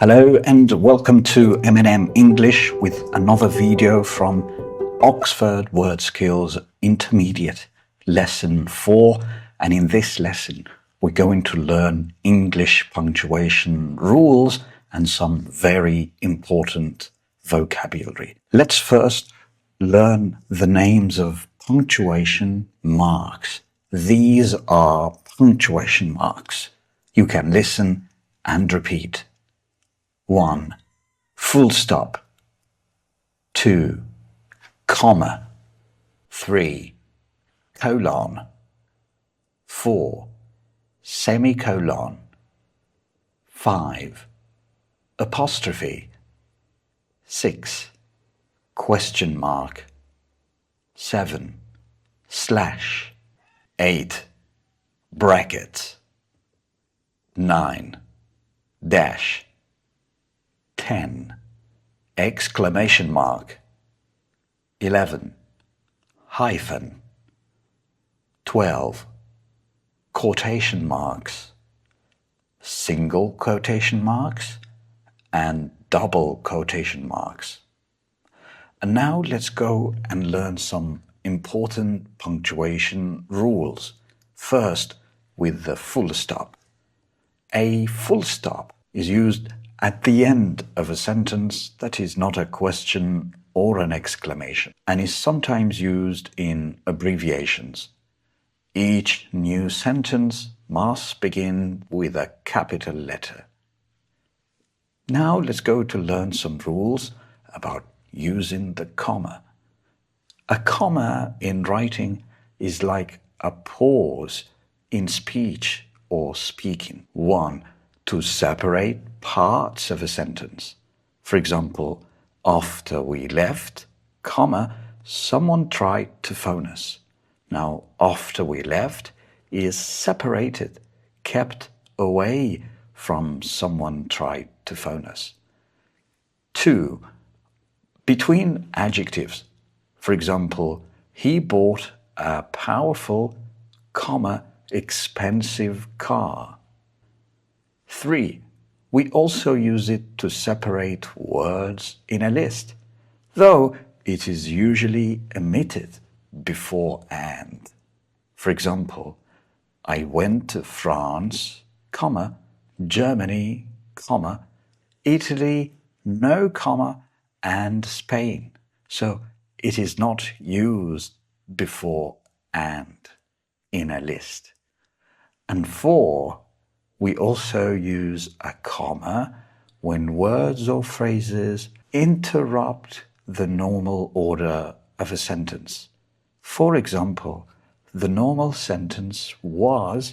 Hello and welcome to M&M English with another video from Oxford Word Skills Intermediate Lesson 4, and in this lesson we're going to learn English punctuation rules and some very important vocabulary. Let's first learn the names of punctuation marks. These are punctuation marks. You can listen and repeat. 1. Full stop. 2. Comma. 3. Colon. 4. Semicolon. 5. Apostrophe. 6. Question mark. 7. Slash. 8. Brackets. 9. Dash. 10. Exclamation mark. 11. Hyphen. 12. Quotation marks. Single quotation marks and double quotation marks. And now let's go and learn some important punctuation rules. First, with the full stop. A full stop is used at the end of a sentence that is not a question or an exclamation, and is sometimes used in abbreviations. Each new sentence must begin with a capital letter. Now let's go to learn some rules about using the comma. A comma in writing is like a pause in speech or speaking. 1. To separate parts of a sentence. For example, after we left, comma, someone tried to phone us. Now, after we left is separated, kept away from someone tried to phone us. 2. Between adjectives. For example, he bought a powerful, comma, expensive car. 3. We also use it to separate words in a list, though it is usually omitted before and. For example, I went to France, comma, Germany, comma, Italy, no comma, and Spain. So it is not used before and in a list. And 4. We also use a comma when words or phrases interrupt the normal order of a sentence. For example, the normal sentence was,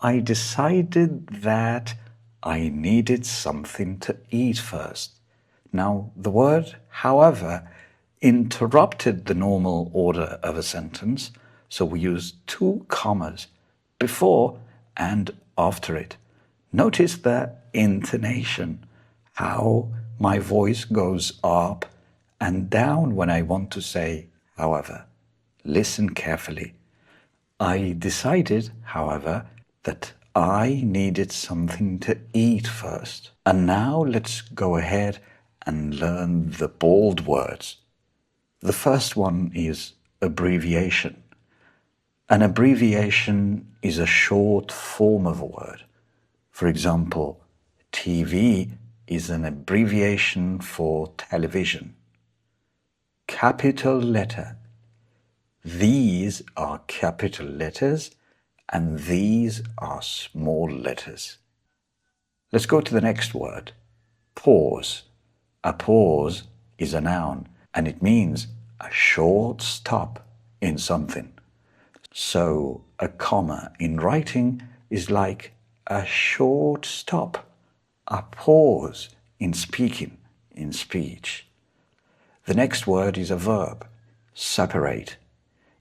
I decided that I needed something to eat first. Now, the word, however, interrupted the normal order of a sentence, so we use 2 commas before and after it. Notice the intonation, how my voice goes up and down when I want to say, however. Listen carefully. I decided, however, that I needed something to eat first. And now let's go ahead and learn the bold words. The first one is abbreviation. An abbreviation is a short form of a word. For example, TV is an abbreviation for television. Capital letter. These are capital letters and these are small letters. Let's go to the next word. Pause. A pause is a noun and it means a short stop in something. So a comma in writing is like a short stop, a pause in speaking, in speech. The next word is a verb, separate.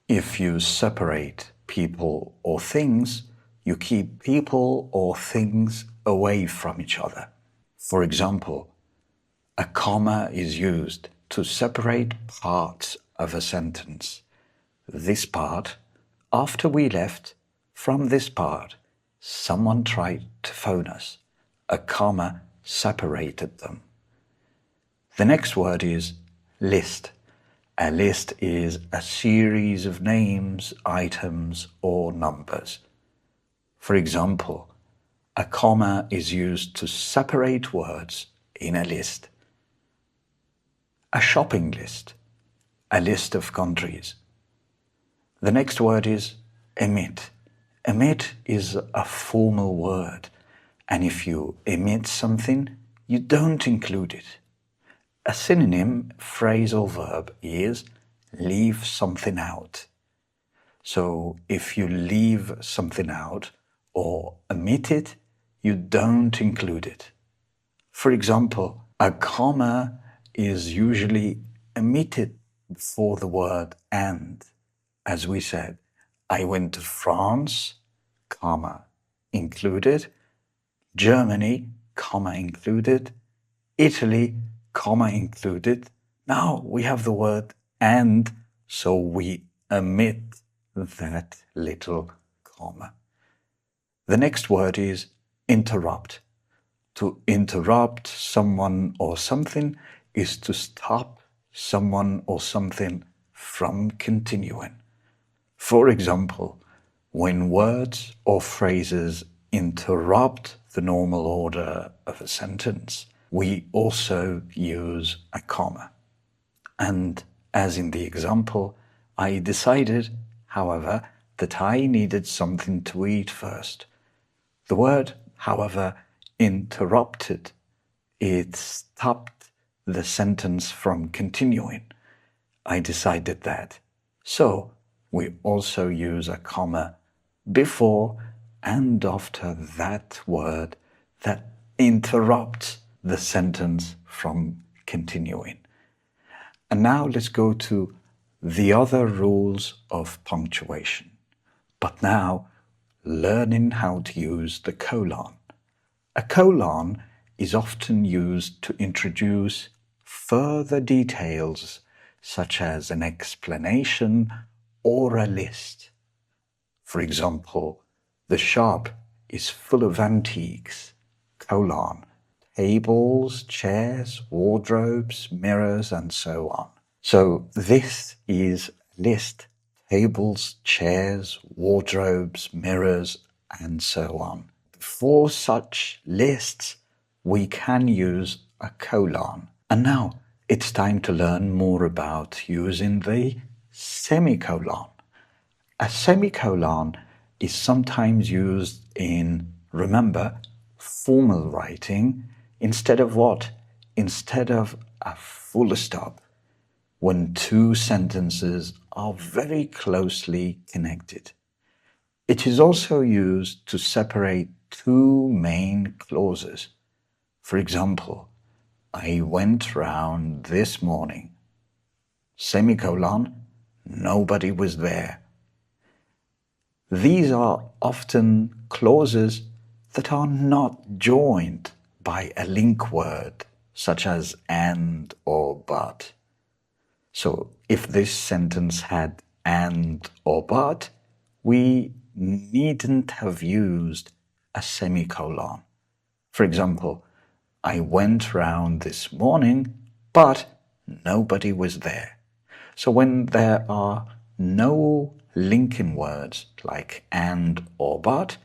If you separate people or things, you keep people or things away from each other. For example, a comma is used to separate parts of a sentence. This part, after we left, from this part, someone tried to phone us. A comma separated them. The next word is list. A list is a series of names, items, or numbers. For example, a comma is used to separate words in a list. A shopping list, a list of countries. The next word is emit. Emit is a formal word, and if you omit something, you don't include it. A synonym, phrase or verb is leave something out. So if you leave something out or omit it, you don't include it. For example, a comma is usually omitted before the word and. As we said, I went to France, comma, included, Germany, comma, included, Italy, comma, included. Now we have the word and, so we omit that little comma. The next word is interrupt. To interrupt someone or something is to stop someone or something from continuing. For example, when words or phrases interrupt the normal order of a sentence, we also use a comma. And as in the example, I decided, however, that I needed something to eat first. The word, however, interrupted. It stopped the sentence from continuing. I decided that. So we also use a comma before and after that word that interrupts the sentence from continuing. And now let's go to the other rules of punctuation. But now, learning how to use the colon. A colon is often used to introduce further details such as an explanation or a list. For example, the shop is full of antiques, colon, tables, chairs, wardrobes, mirrors, and so on. So this is a list, tables, chairs, wardrobes, mirrors, and so on. For such lists, we can use a colon. And now it's time to learn more about using the semicolon. A semicolon is sometimes used in, remember, formal writing instead of what? Instead of a full stop, when two sentences are very closely connected. It is also used to separate two main clauses. For example, I went round this morning, semicolon, nobody was there. These are often clauses that are not joined by a link word, such as and or but. So if this sentence had and or but, we needn't have used a semicolon. For example, I went round this morning, but nobody was there. So when there are no linking words like and or but,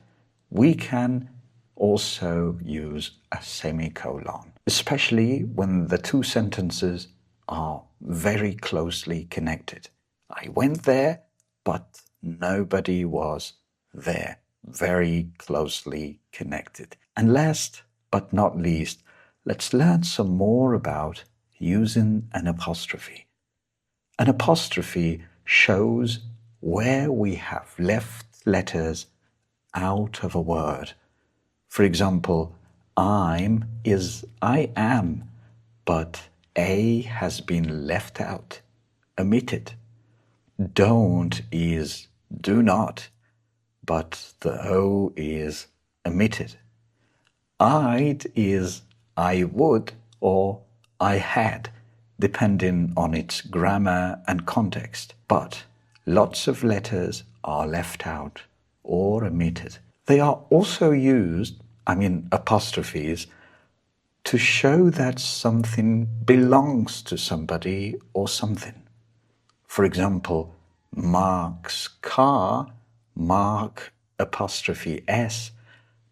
we can also use a semicolon, especially when the two sentences are very closely connected. I went there, but nobody was there. Very closely connected. And last but not least, let's learn some more about using an apostrophe. An apostrophe shows where we have left letters out of a word. For example, I'm is I am, but A has been left out, omitted. Don't is do not, but the O is omitted. I'd is I would or I had, depending on its grammar and context. But lots of letters are left out or omitted. They are also used, apostrophes, to show that something belongs to somebody or something. For example, Mark's car, Mark apostrophe S,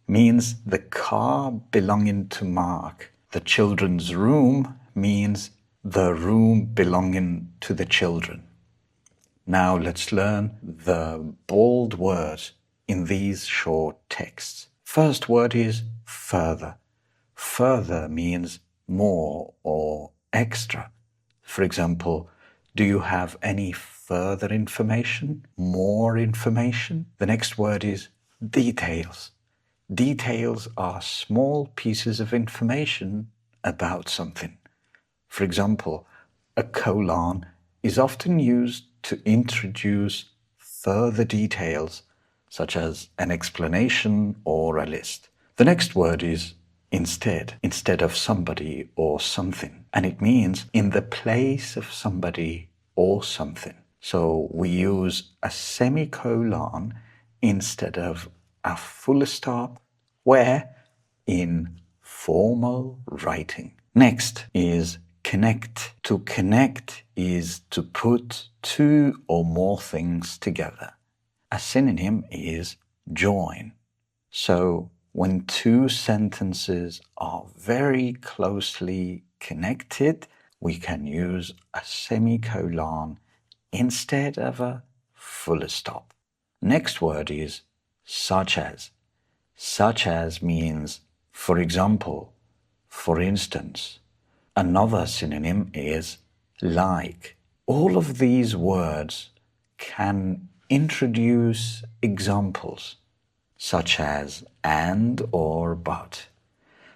means the car belonging to Mark. The children's room means the room belonging to the children. Now let's learn the bold words in these short texts. First word is further. Further means more or extra. For example, do you have any further information? More information? The next word is details. Details are small pieces of information about something. For example, a colon is often used to introduce further details, such as an explanation or a list. The next word is instead of somebody or something, and it means in the place of somebody or something. So we use a semicolon instead of a full stop where in formal writing. Next is connect. To connect is to put two or more things together. A synonym is join. So when two sentences are very closely connected, we can use a semicolon instead of a full stop. Next word is such as. Such as means, for example, for instance. Another synonym is like. All of these words can introduce examples, such as and or but.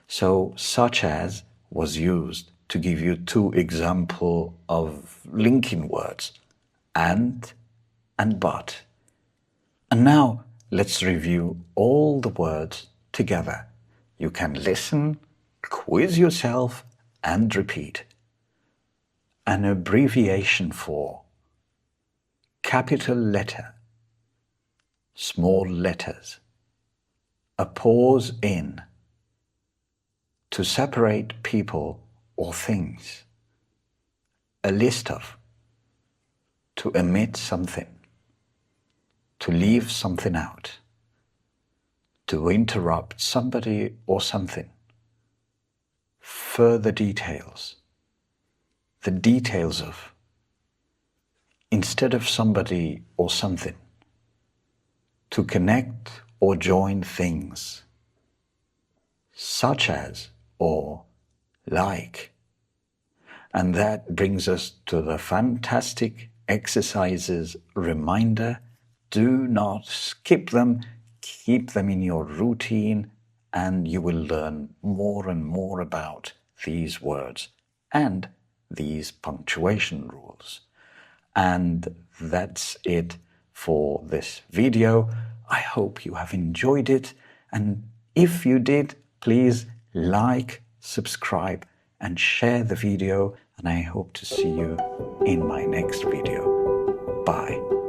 So such as was used to give you two examples of linking words, and but. And now let's review all the words together. You can listen, quiz yourself, and repeat. An abbreviation for capital letter, small letters, a pause in, to separate people or things, a list of, to omit something, to leave something out, to interrupt somebody or something, further details, the details of, instead of somebody or something, to connect or join things, such as or like. And that brings us to the fantastic exercises reminder. Do not skip them, keep them in your routine, and you will learn more and more about these words and these punctuation rules. And that's it for this video. I hope you have enjoyed it, and if you did, please like, subscribe, and share the video, and I hope to see you in my next video. Bye.